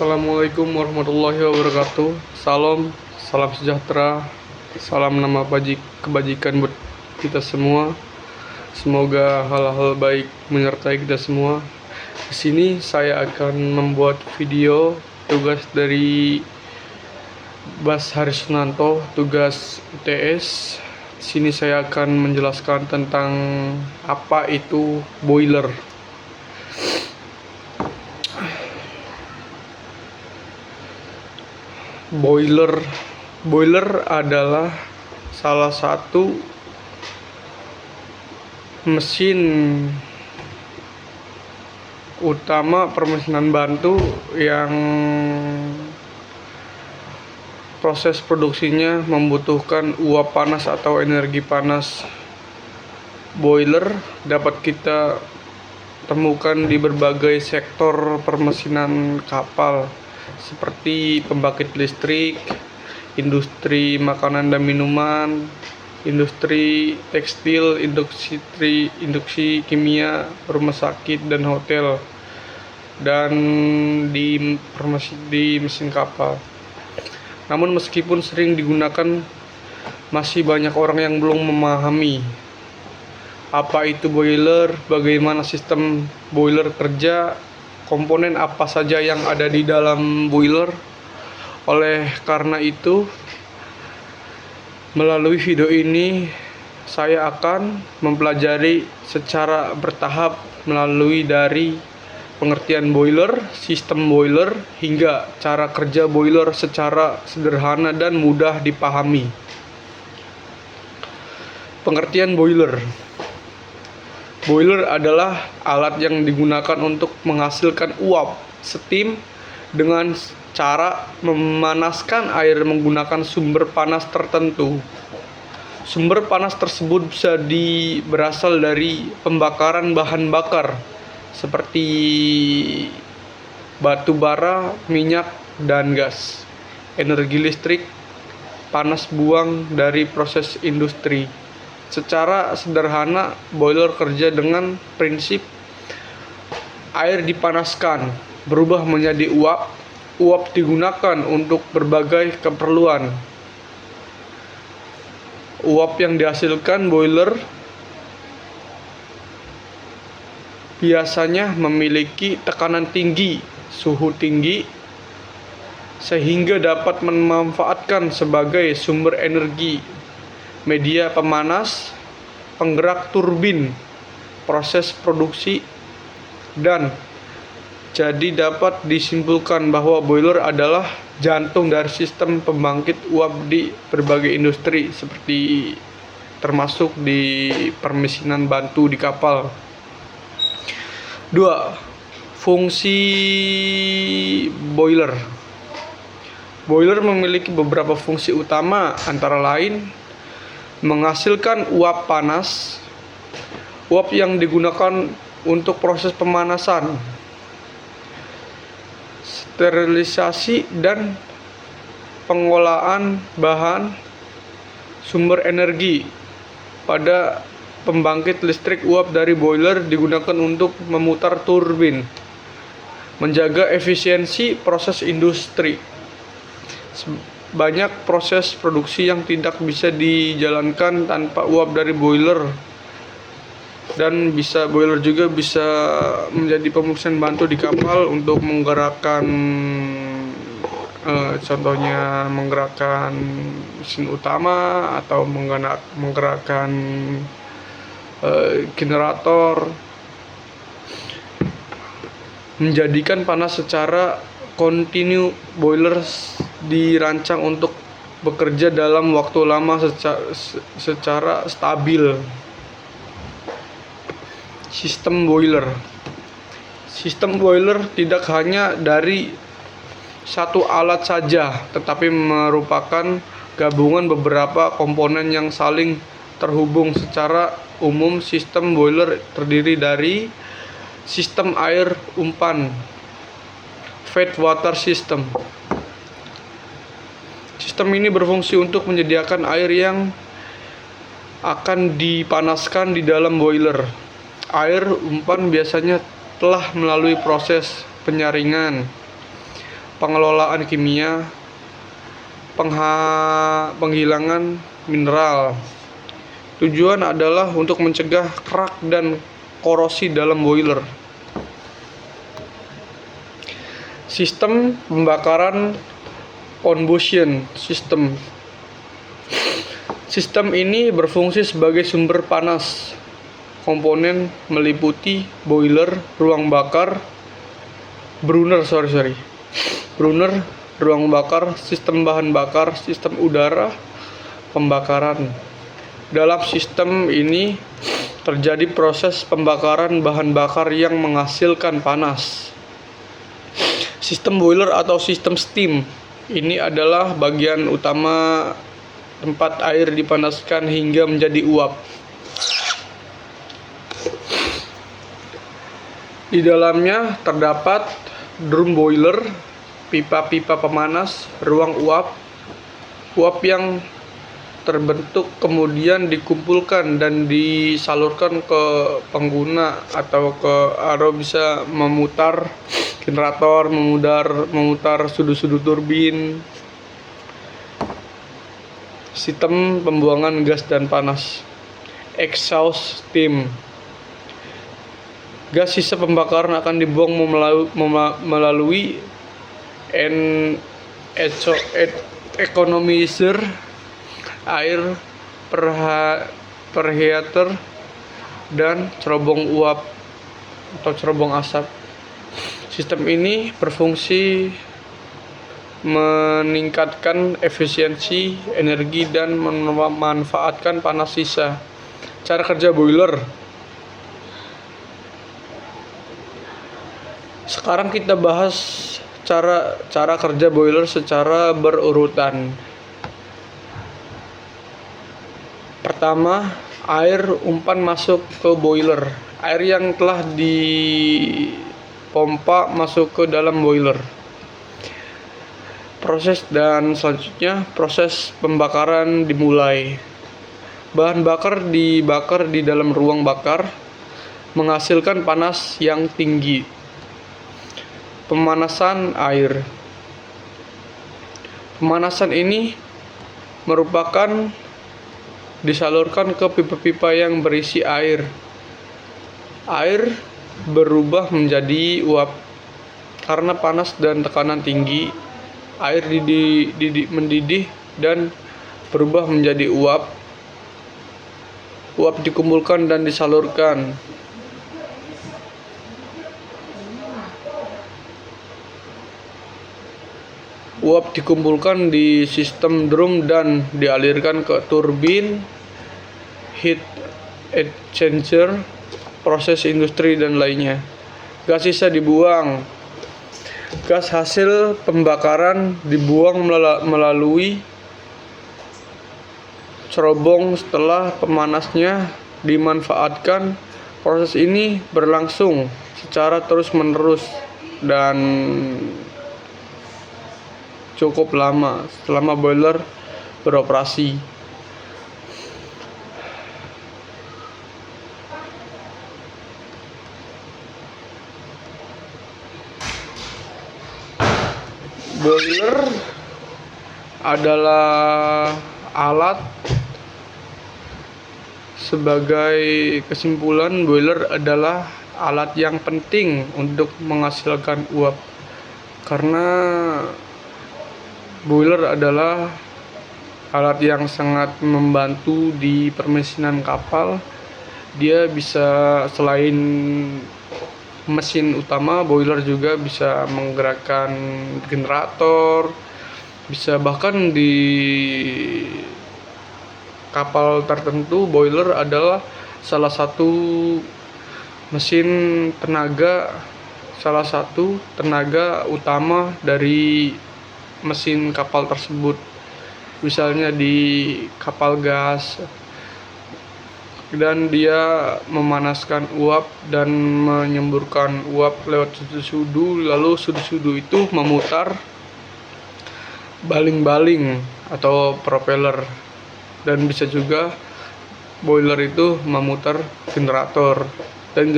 Assalamualaikum warahmatullahi wabarakatuh. Salam sejahtera, salam nama kebajikan buat kita semua. Semoga hal-hal baik menyertai kita semua. Di sini saya akan membuat video tugas dari Bas Harisunanto, tugas UTS. Di sini saya akan menjelaskan tentang apa itu boiler. Boiler adalah salah satu mesin utama permesinan bantu yang proses produksinya membutuhkan uap panas atau energi panas. Boiler dapat kita temukan di berbagai sektor permesinan kapal seperti pembangkit listrik, industri makanan dan minuman, industri tekstil, industri kimia, rumah sakit dan hotel, dan di mesin kapal. Namun meskipun sering digunakan, masih banyak orang yang belum memahami apa itu boiler, bagaimana sistem boiler kerja, komponen apa saja yang ada di dalam boiler. Oleh karena itu, melalui video ini saya akan mempelajari secara bertahap melalui dari pengertian boiler, sistem boiler, hingga cara kerja boiler secara sederhana dan mudah dipahami. Pengertian boiler. Boiler adalah alat yang digunakan untuk menghasilkan uap steam dengan cara memanaskan air menggunakan sumber panas tertentu. Sumber panas tersebut bisa berasal dari pembakaran bahan bakar seperti batu bara, minyak, dan gas. Energi listrik, panas buang dari proses industri. Secara sederhana, boiler kerja dengan prinsip air dipanaskan, berubah menjadi uap. Uap digunakan untuk berbagai keperluan. Uap yang dihasilkan boiler biasanya memiliki tekanan tinggi, suhu tinggi, sehingga dapat dimanfaatkan sebagai sumber energi, media pemanas, penggerak turbin, proses produksi, dan jadi dapat disimpulkan bahwa boiler adalah jantung dari sistem pembangkit uap di berbagai industri seperti termasuk di permesinan bantu di kapal. 2. Fungsi boiler. Boiler memiliki beberapa fungsi utama, antara lain menghasilkan uap panas, uap yang digunakan untuk proses pemanasan, sterilisasi, dan pengolahan bahan sumber energi. Pada pembangkit listrik, uap dari boiler digunakan untuk memutar turbin, menjaga efisiensi proses industri. Banyak proses produksi yang tidak bisa dijalankan tanpa uap dari boiler, dan boiler juga bisa menjadi pemeriksaan bantu di kapal untuk menggerakkan contohnya menggerakkan mesin utama atau menggerakkan generator, menjadikan panas secara kontinu. Boiler dirancang untuk bekerja dalam waktu lama secara stabil. Sistem boiler. Sistem boiler tidak hanya dari satu alat saja, tetapi merupakan gabungan beberapa komponen yang saling terhubung. Secara umum, sistem boiler terdiri dari sistem air umpan, feed water system. Sistem ini berfungsi untuk menyediakan air yang akan dipanaskan di dalam boiler. Air umpan biasanya telah melalui proses penyaringan, pengelolaan kimia, penghilangan mineral. Tujuan adalah untuk mencegah kerak dan korosi dalam boiler. Sistem pembakaran combustion system. Sistem ini berfungsi sebagai sumber panas. Komponen meliputi boiler, ruang bakar, burner, ruang bakar, sistem bahan bakar, sistem udara, pembakaran. Dalam sistem ini terjadi proses pembakaran bahan bakar yang menghasilkan panas. Sistem boiler atau sistem steam ini adalah bagian utama tempat air dipanaskan hingga menjadi uap. Di dalamnya terdapat drum boiler, pipa-pipa pemanas, ruang uap yang terbentuk kemudian dikumpulkan dan disalurkan ke pengguna atau bisa memutar generator, memutar sudut-sudut turbin. Sistem pembuangan gas dan panas. Exhaust steam. Gas sisa pembakaran akan dibuang melalui economizer, air perheater, dan cerobong uap atau cerobong asap. Sistem ini berfungsi meningkatkan efisiensi energi dan memanfaatkan panas sisa. Cara kerja boiler. Sekarang kita bahas cara kerja boiler secara berurutan. Pertama, air umpan masuk ke boiler. Air yang telah dipompa masuk ke dalam boiler. Selanjutnya proses pembakaran dimulai. Bahan bakar dibakar di dalam ruang bakar, menghasilkan panas yang tinggi. Pemanasan air. Pemanasan ini merupakan disalurkan ke pipa-pipa yang berisi air. Air berubah menjadi uap karena panas dan tekanan tinggi. Air mendidih dan berubah menjadi uap. Uap dikumpulkan dan disalurkan. Uap dikumpulkan di sistem drum dan dialirkan ke turbin, heat exchanger, proses industri, dan lainnya. Gas sisa dibuang. Gas hasil pembakaran dibuang melalui cerobong setelah pemanasnya dimanfaatkan. Proses ini berlangsung secara terus-menerus dan cukup lama selama boiler beroperasi. Boiler adalah alat. Sebagai kesimpulan, boiler adalah alat yang penting untuk menghasilkan uap, karena boiler adalah alat yang sangat membantu di permesinan kapal. Dia bisa, selain mesin utama, boiler juga bisa menggerakkan generator, bisa bahkan di kapal tertentu boiler adalah salah satu tenaga utama dari mesin kapal tersebut. Misalnya di kapal gas, dan dia memanaskan uap dan menyemburkan uap lewat sudu-sudu, lalu sudu-sudu itu memutar baling-baling atau propeller, dan bisa juga boiler itu memutar generator, dan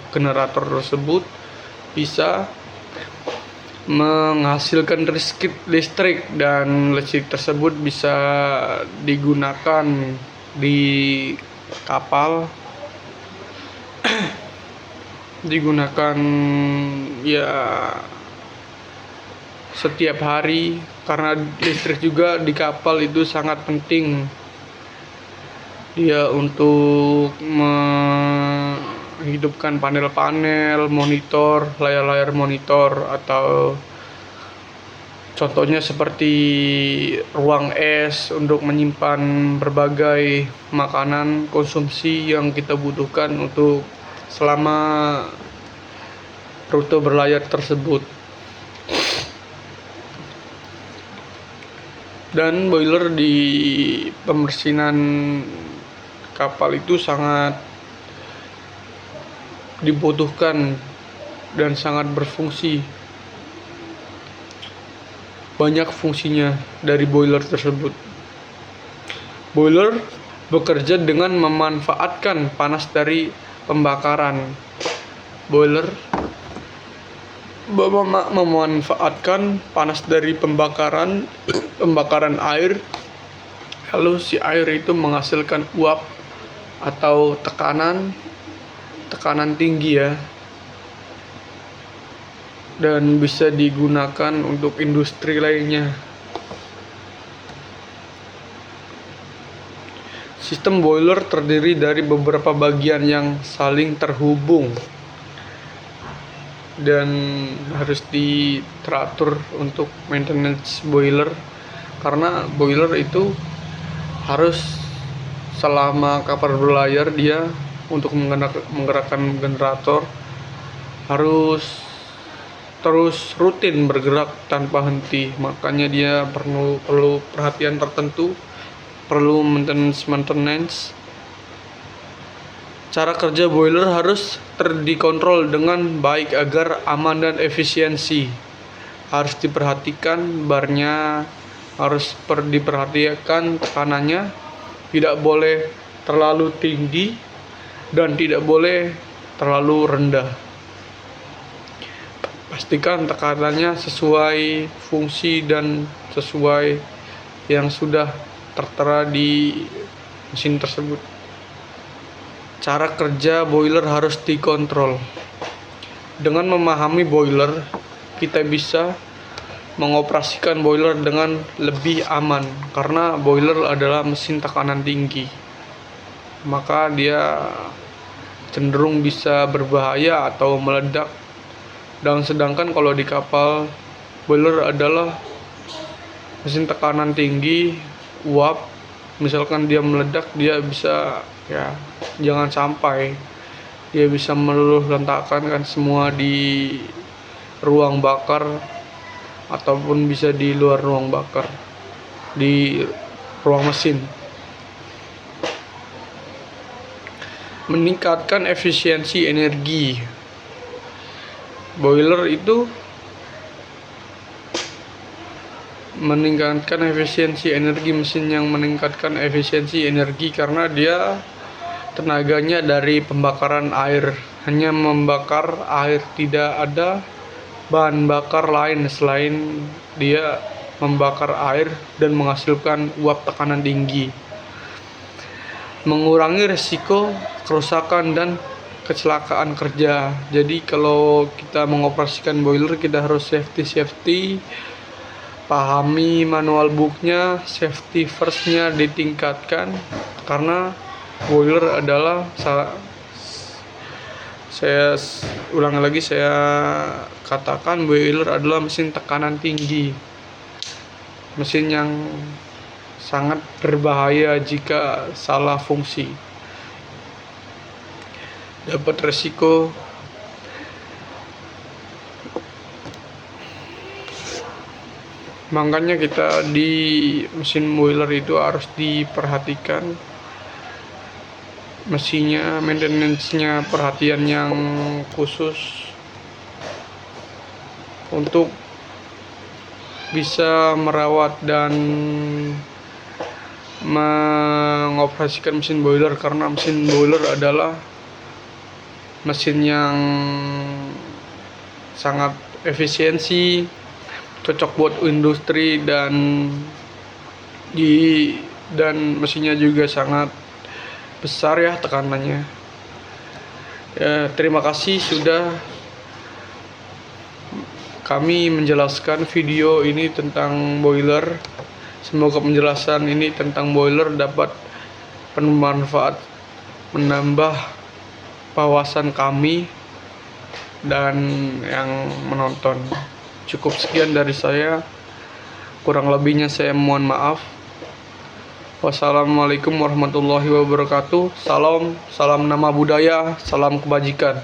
generator tersebut bisa menghasilkan listrik, dan listrik tersebut bisa digunakan di kapal, digunakan ya setiap hari, karena listrik juga di kapal itu sangat penting dia untuk menghidupkan panel-panel monitor, layar-layar monitor, atau contohnya seperti ruang es untuk menyimpan berbagai makanan konsumsi yang kita butuhkan untuk selama rute berlayar tersebut. Dan boiler di pembersihan kapal itu sangat dibutuhkan dan sangat berfungsi. Banyak fungsinya dari boiler tersebut. Boiler bekerja dengan memanfaatkan panas dari pembakaran. Boiler memanfaatkan panas dari pembakaran air, lalu si air itu menghasilkan uap atau tekanan tinggi ya, dan bisa digunakan untuk industri lainnya. Sistem boiler terdiri dari beberapa bagian yang saling terhubung dan harus diteratur untuk maintenance boiler, karena boiler itu harus selama kapal berlayar dia untuk menggerakkan generator harus terus rutin bergerak tanpa henti. Makanya dia perlu perhatian tertentu, perlu maintenance. Cara kerja boiler harus dikontrol dengan baik agar aman dan efisiensi. Harus diperhatikan barnya, harus diperhatikan tekanannya, tidak boleh terlalu tinggi dan tidak boleh terlalu rendah. Pastikan tekanannya sesuai fungsi dan sesuai yang sudah tertera di mesin tersebut. Cara kerja boiler harus dikontrol. Dengan memahami boiler, kita bisa mengoperasikan boiler dengan lebih aman, karena boiler adalah mesin tekanan tinggi. Maka dia cenderung bisa berbahaya atau meledak. Dan sedangkan kalau di kapal, boiler adalah mesin tekanan tinggi, uap. Misalkan dia meledak, dia bisa jangan sampai dia bisa meluluh lantakkan kan semua di ruang bakar, ataupun bisa di luar ruang bakar, di ruang mesin. Meningkatkan efisiensi energi. Boiler itu meningkatkan efisiensi energi, mesin yang meningkatkan efisiensi energi karena dia tenaganya dari pembakaran air, hanya membakar air, tidak ada bahan bakar lain selain dia membakar air dan menghasilkan uap tekanan tinggi. Mengurangi risiko kerusakan dan kecelakaan kerja. Jadi kalau kita mengoperasikan boiler, kita harus safety, pahami manual booknya, safety firstnya ditingkatkan, karena boiler adalah saya katakan boiler adalah mesin tekanan tinggi, mesin yang sangat berbahaya jika salah fungsi, dapat resiko makanya kita di mesin boiler itu harus diperhatikan mesinnya, maintenance-nya, perhatian yang khusus untuk bisa merawat dan mengoperasikan mesin boiler, karena mesin boiler adalah mesin yang sangat efisiensi, cocok buat industri, dan mesinnya juga sangat besar ya tekanannya. Ya, terima kasih sudah kami menjelaskan video ini tentang boiler. Semoga penjelasan ini tentang boiler dapat bermanfaat, menambah wawasan kami dan yang menonton. Cukup sekian dari saya, kurang lebihnya saya mohon maaf. Wassalamualaikum warahmatullahi wabarakatuh. Salam nama budaya, salam kebajikan.